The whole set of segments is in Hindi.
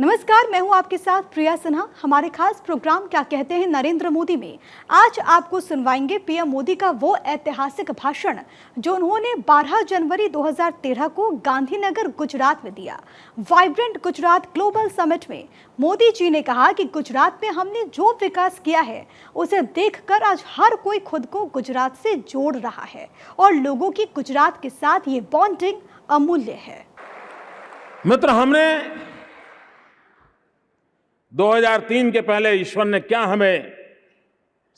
नमस्कार, मैं हूं आपके साथ प्रिया सिन्हा। हमारे खास प्रोग्राम क्या कहते हैं नरेंद्र मोदी में आज आपको सुनवाएंगे पीएम मोदी का वो ऐतिहासिक भाषण जो उन्होंने 12 जनवरी 2013 को गांधीनगर गुजरात में दिया। वाइब्रेंट गुजरात ग्लोबल समिट में मोदी जी ने कहा कि गुजरात में हमने जो विकास किया है उसे देखकर आज हर कोई खुद को गुजरात से जोड़ रहा है और लोगों की गुजरात के साथ ये बॉन्डिंग अमूल्य है। मित्र, हमने 2003 के पहले ईश्वर ने क्या हमें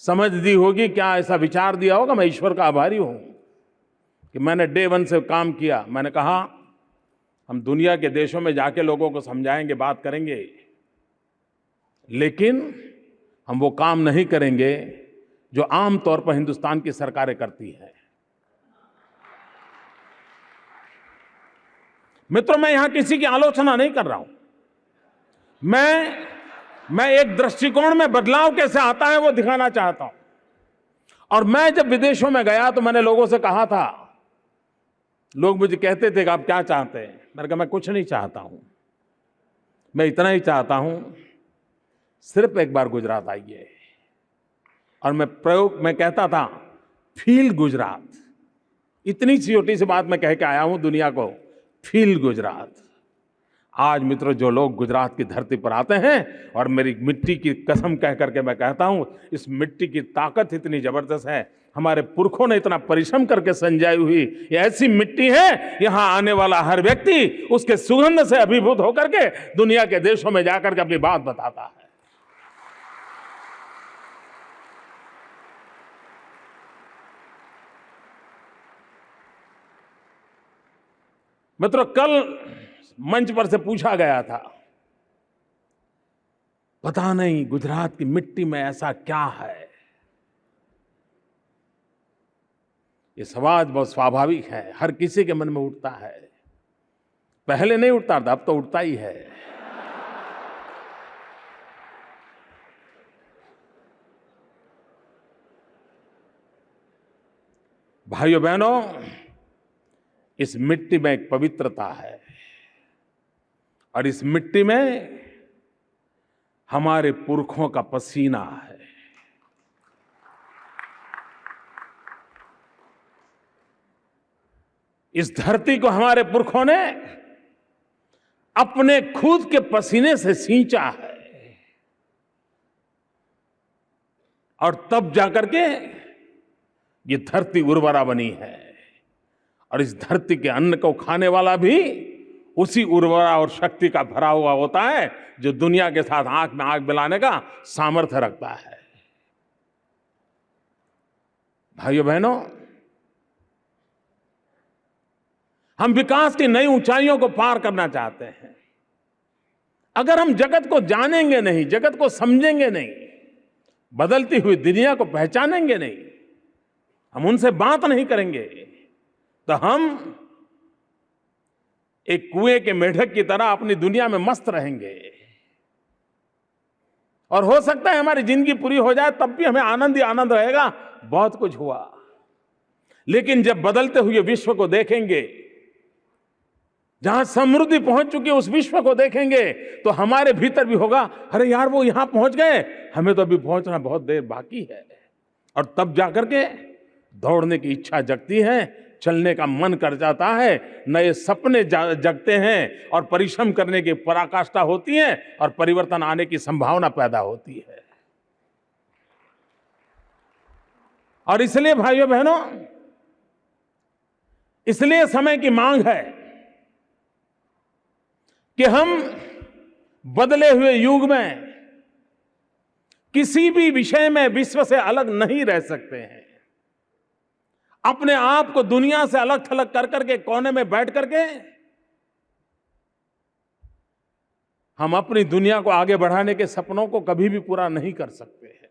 समझ दी होगी, क्या ऐसा विचार दिया होगा। मैं ईश्वर का आभारी हूं कि मैंने डे वन से काम किया। मैंने कहा हम दुनिया के देशों में जाके लोगों को समझाएंगे, बात करेंगे, लेकिन हम वो काम नहीं करेंगे जो आम तौर पर हिंदुस्तान की सरकारें करती हैं। मित्रों, मैं यहां किसी की आलोचना नहीं कर रहा हूं। मैं एक दृष्टिकोण में बदलाव कैसे आता है वो दिखाना चाहता हूं। और मैं जब विदेशों में गया तो मैंने लोगों से कहा था, लोग मुझे कहते थे कि आप क्या चाहते हैं। मैंने कहा मैं कुछ नहीं चाहता हूं, मैं इतना ही चाहता हूं सिर्फ एक बार गुजरात आइए। और मैं कहता था फील गुजरात। इतनी छोटी सी बात मैं कह के आया हूं दुनिया को, फील गुजरात। आज मित्रों, जो लोग गुजरात की धरती पर आते हैं, और मेरी मिट्टी की कसम कह करके मैं कहता हूं, इस मिट्टी की ताकत इतनी जबरदस्त है। हमारे पुरखों ने इतना परिश्रम करके संजाई हुई ये ऐसी मिट्टी है, यहां आने वाला हर व्यक्ति उसके सुगंध से अभिभूत होकर के दुनिया के देशों में जाकर के अपनी बात बताता है। मित्रों, कल मंच पर से पूछा गया था, पता नहीं गुजरात की मिट्टी में ऐसा क्या है। ये सवाल बहुत स्वाभाविक है, हर किसी के मन में उठता है। पहले नहीं उठता था, अब तो उठता ही है। भाइयों बहनों, इस मिट्टी में एक पवित्रता है और इस मिट्टी में हमारे पुरखों का पसीना है। इस धरती को हमारे पुरखों ने अपने खुद के पसीने से सींचा है और तब जाकर के ये धरती उर्वरा बनी है। और इस धरती के अन्न को खाने वाला भी उसी उर्वरा और शक्ति का भरा हुआ होता है जो दुनिया के साथ आंख में आंख मिलाने का सामर्थ्य रखता है। भाइयों बहनों, हम विकास की नई ऊंचाइयों को पार करना चाहते हैं। अगर हम जगत को जानेंगे नहीं, जगत को समझेंगे नहीं, बदलती हुई दुनिया को पहचानेंगे नहीं, हम उनसे बात नहीं करेंगे, तो हम एक कुएं के मेढक की तरह अपनी दुनिया में मस्त रहेंगे। और हो सकता है हमारी जिंदगी पूरी हो जाए तब भी हमें आनंद ही आनंद रहेगा, बहुत कुछ हुआ। लेकिन जब बदलते हुए विश्व को देखेंगे, जहां समृद्धि पहुंच चुकी है उस विश्व को देखेंगे, तो हमारे भीतर भी होगा, अरे यार वो यहां पहुंच गए, हमें तो अभी पहुंचना बहुत देर बाकी है। और तब जाकर के दौड़ने की इच्छा जगती है, चलने का मन कर जाता है, नए सपने जगते हैं और परिश्रम करने की पराकाष्ठा होती है और परिवर्तन आने की संभावना पैदा होती है। और इसलिए भाइयों बहनों, इसलिए समय की मांग है कि हम बदले हुए युग में किसी भी विषय में विश्व से अलग नहीं रह सकते हैं। अपने आप को दुनिया से अलग थलग कर करके कोने में बैठ करके हम अपनी दुनिया को आगे बढ़ाने के सपनों को कभी भी पूरा नहीं कर सकते हैं।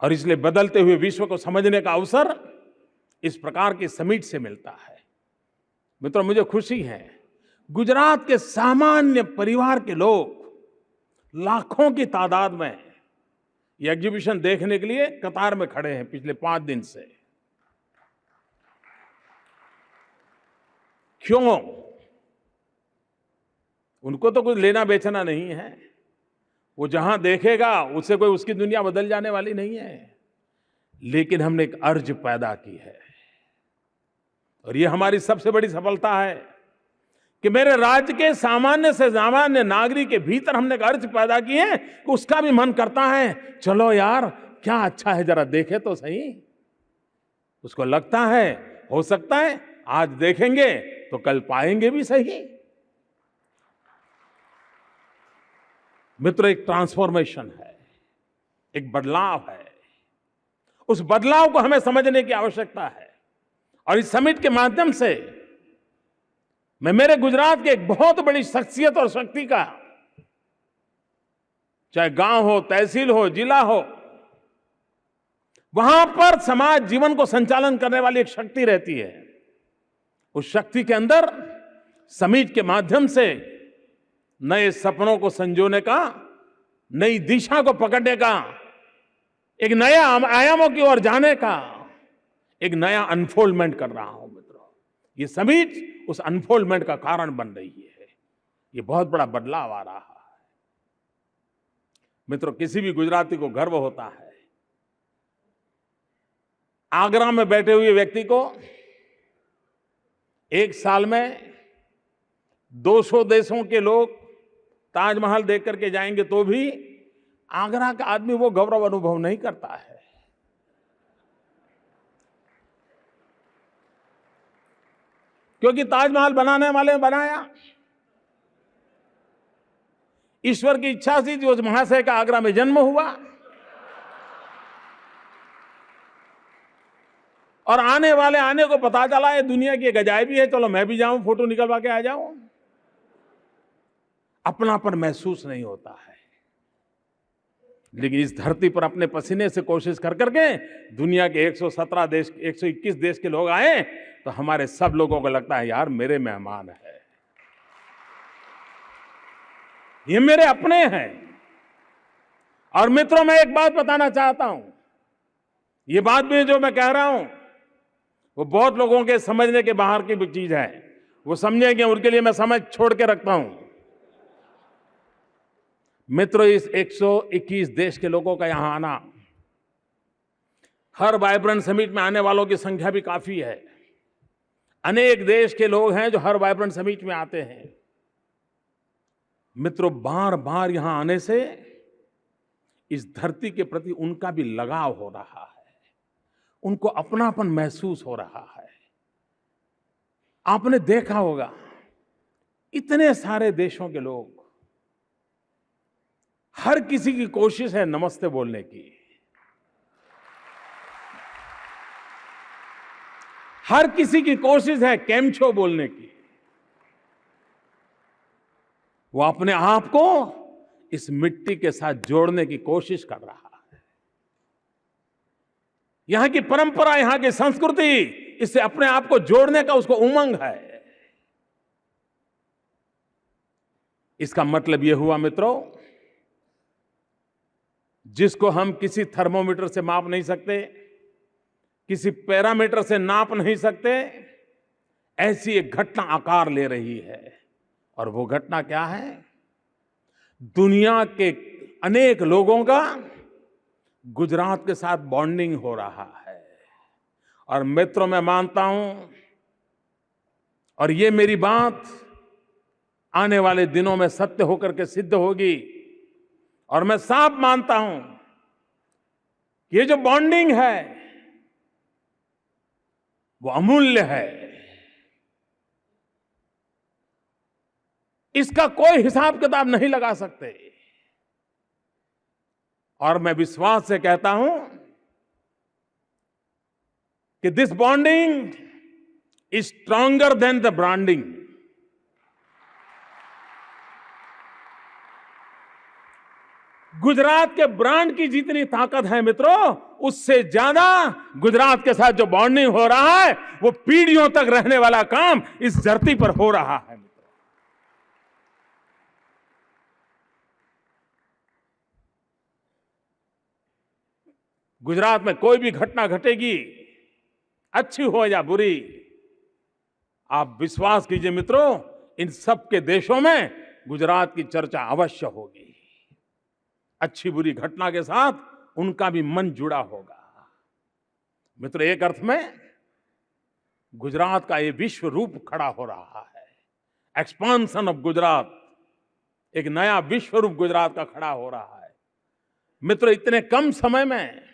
और इसलिए बदलते हुए विश्व को समझने का अवसर इस प्रकार की समिट से मिलता है। मित्रों, मुझे खुशी है, गुजरात के सामान्य परिवार के लोग लाखों की तादाद में ये एग्जीबिशन देखने के लिए कतार में खड़े हैं पिछले 5 दिन से। क्यों? उनको तो कुछ लेना बेचना नहीं है। वो जहां देखेगा उससे कोई उसकी दुनिया बदल जाने वाली नहीं है। लेकिन हमने एक अर्ज पैदा की है, और ये हमारी सबसे बड़ी सफलता है कि मेरे राज्य के सामान्य से सामान्य नागरिक के भीतर हमने एक अर्ज पैदा की है कि उसका भी मन करता है चलो यार क्या अच्छा है, जरा देखे तो सही। उसको लगता है हो सकता है आज देखेंगे तो कल पाएंगे भी सही। मित्रों, एक ट्रांसफॉर्मेशन है, एक बदलाव है। उस बदलाव को हमें समझने की आवश्यकता है। और इस समिट के माध्यम से मैं मेरे गुजरात के एक बहुत बड़ी शख्सियत और शक्ति का, चाहे गांव हो, तहसील हो, जिला हो, वहां पर समाज जीवन को संचालन करने वाली एक शक्ति रहती है। उस शक्ति के अंदर समिट के माध्यम से नए सपनों को संजोने का, नई दिशा को पकड़ने का, एक नया आयामों की ओर जाने का एक नया अनफोल्डमेंट कर रहा हूं। मित्रों, ये समिट उस अनफोल्डमेंट का कारण बन रही है। ये बहुत बड़ा बदलाव आ रहा है। मित्रों, किसी भी गुजराती को गर्व होता है। आगरा में बैठे हुए व्यक्ति को एक साल में 200 देशों के लोग ताजमहल देख करके जाएंगे तो भी आगरा का आदमी वो गौरव अनुभव नहीं करता है। क्योंकि ताजमहल बनाने वाले ने बनाया, ईश्वर की इच्छा थी जो उस महाशय का आगरा में जन्म हुआ, और आने को पता चला ये दुनिया की एक अजायबी है, चलो मैं भी जाऊं, फोटो निकलवा के आ जाऊं। अपनापन महसूस नहीं होता है। लेकिन इस धरती पर अपने पसीने से कोशिश कर करके दुनिया के 117 देश, 121 देश के लोग आए तो हमारे सब लोगों को लगता है यार मेरे मेहमान है, ये मेरे अपने हैं। और मित्रों, मैं एक बात बताना चाहता हूं, ये बात भी जो मैं कह रहा हूं वो बहुत लोगों के समझने के बाहर की चीज है। वो समझेंगे, उनके लिए मैं समझ छोड़ के रखता हूं। मित्रों, इस 121 देश के लोगों का यहां आना, हर वाइब्रेंट समिट में आने वालों की संख्या भी काफी है। अनेक देश के लोग हैं जो हर वाइब्रेंट समिट में आते हैं। मित्रों, बार बार यहां आने से इस धरती के प्रति उनका भी लगाव हो रहा है, उनको अपनापन महसूस हो रहा है। आपने देखा होगा इतने सारे देशों के लोग, हर किसी की कोशिश है नमस्ते बोलने की, हर किसी की कोशिश है केम छो बोलने की। वो अपने आप को इस मिट्टी के साथ जोड़ने की कोशिश कर रहा है। यहां की परंपरा, यहां की संस्कृति, इससे अपने आप को जोड़ने का उसको उमंग है। इसका मतलब यह हुआ मित्रों, जिसको हम किसी थर्मोमीटर से माप नहीं सकते, किसी पैरामीटर से नाप नहीं सकते, ऐसी एक घटना आकार ले रही है। और वो घटना क्या है? दुनिया के अनेक लोगों का गुजरात के साथ बॉन्डिंग हो रहा है। और मित्रों, मैं मानता हूं, और ये मेरी बात आने वाले दिनों में सत्य होकर के सिद्ध होगी, और मैं साफ मानता हूं कि ये जो बॉन्डिंग है वो अमूल्य है। इसका कोई हिसाब किताब नहीं लगा सकते। और मैं विश्वास से कहता हूं कि this bonding is stronger than the branding. Gujarat के ब्रांड की जितनी ताकत है मित्रों, उससे ज्यादा गुजरात के साथ जो बॉन्डिंग हो रहा है वो पीढ़ियों तक रहने वाला काम इस धरती पर हो रहा है। गुजरात में कोई भी घटना घटेगी, अच्छी हो या बुरी, आप विश्वास कीजिए मित्रों, इन सब के देशों में गुजरात की चर्चा अवश्य होगी। अच्छी बुरी घटना के साथ उनका भी मन जुड़ा होगा। मित्र, एक अर्थ में गुजरात का ये विश्व रूप खड़ा हो रहा है। एक्सपांशन ऑफ गुजरात, एक नया विश्व रूप गुजरात का खड़ा हो रहा है। मित्र, इतने कम समय में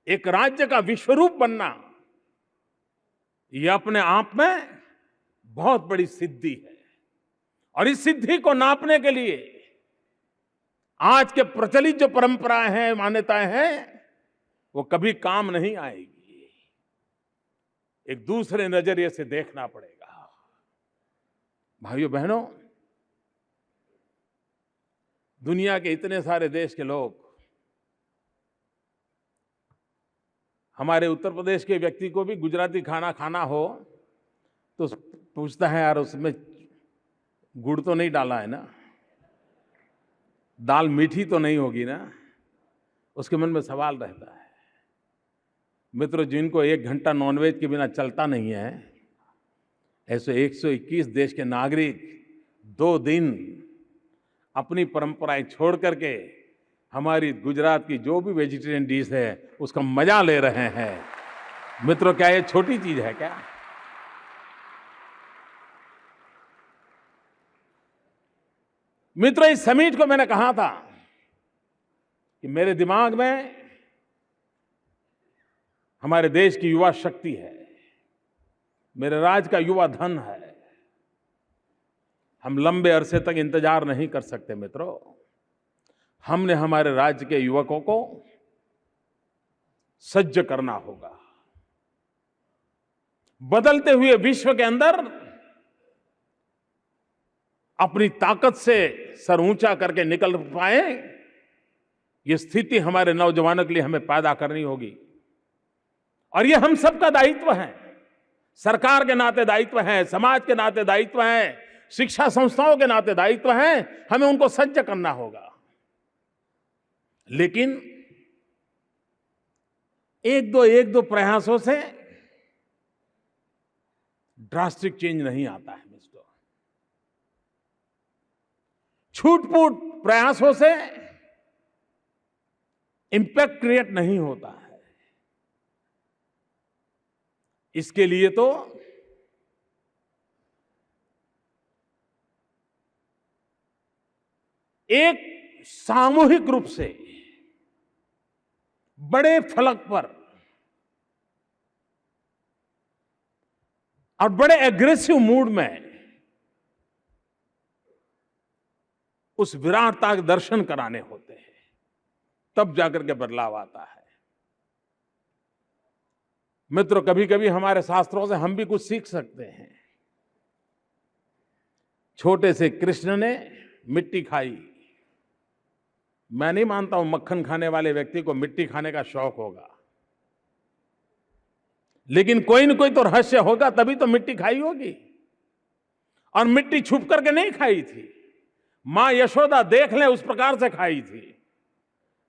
एक राज्य का विश्व रूप बनना, यह अपने आप में बहुत बड़ी सिद्धि है। और इस सिद्धि को नापने के लिए आज के प्रचलित जो परंपराएं हैं, मान्यताएं हैं, वो कभी काम नहीं आएगी। एक दूसरे नजरिए से देखना पड़ेगा। भाइयों बहनों, दुनिया के इतने सारे देश के लोग हमारे उत्तर प्रदेश के व्यक्ति को भी गुजराती खाना खाना हो तो पूछता है, यार उसमें गुड़ तो नहीं डाला है ना, दाल मीठी तो नहीं होगी ना, उसके मन में सवाल रहता है। मित्रों, जिनको 1 घंटा नॉनवेज के बिना चलता नहीं है, ऐसे 121 देश के नागरिक 2 दिन अपनी परंपराएं छोड़ करके हमारी गुजरात की जो भी वेजिटेरियन डिश है उसका मजा ले रहे हैं। मित्रों, क्या ये छोटी चीज है क्या? मित्रों, इस समिट को मैंने कहा था कि मेरे दिमाग में हमारे देश की युवा शक्ति है, मेरे राज्य का युवा धन है। हम लंबे अरसे तक इंतजार नहीं कर सकते मित्रों। हमने हमारे राज्य के युवकों को सज्ज करना होगा। बदलते हुए विश्व के अंदर अपनी ताकत से सर ऊंचा करके निकल पाए, ये स्थिति हमारे नौजवानों के लिए हमें पैदा करनी होगी। और ये हम सबका दायित्व है। सरकार के नाते दायित्व है, समाज के नाते दायित्व है, शिक्षा संस्थाओं के नाते दायित्व है। हमें उनको सज्ज करना होगा। लेकिन एक दो प्रयासों से ड्रास्टिक चेंज नहीं आता है मित्रों। छूट-फूट प्रयासों से इंपैक्ट क्रिएट नहीं होता है। इसके लिए तो एक सामूहिक रूप से बड़े फलक पर और बड़े एग्रेसिव मूड में उस विराटता के दर्शन कराने होते हैं, तब जाकर के बदलाव आता है। मित्रों, कभी कभी हमारे शास्त्रों से हम भी कुछ सीख सकते हैं। छोटे से कृष्ण ने मिट्टी खाई। मैं नहीं मानता हूं मक्खन खाने वाले व्यक्ति को मिट्टी खाने का शौक होगा, लेकिन कोई न कोई तो रहस्य होगा, तभी तो मिट्टी खाई होगी। और मिट्टी छुप करके नहीं खाई थी। मां यशोदा देख ले उस प्रकार से खाई थी।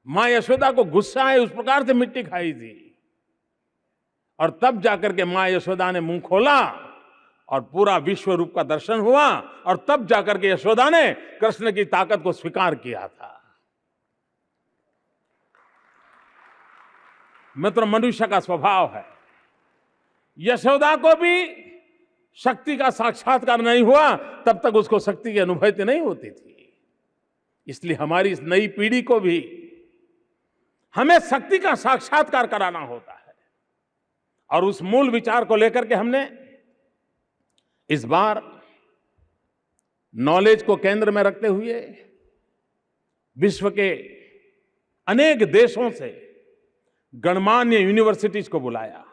मां यशोदा को गुस्सा है उस प्रकार से मिट्टी खाई थी। और तब जाकर के मां यशोदा ने मुंह खोला और पूरा विश्व रूप का दर्शन हुआ। और तब जाकर के यशोदा ने कृष्ण की ताकत को स्वीकार किया था। मित्र, मनुष्य का स्वभाव है। यशोदा को भी शक्ति का साक्षात्कार नहीं हुआ, तब तक उसको शक्ति की अनुभूति नहीं होती थी। इसलिए हमारी इस नई पीढ़ी को भी हमें शक्ति का साक्षात्कार कराना होता है। और उस मूल विचार को लेकर के हमने इस बार नॉलेज को केंद्र में रखते हुए विश्व के अनेक देशों से गणमान्य यूनिवर्सिटीज को बुलाया।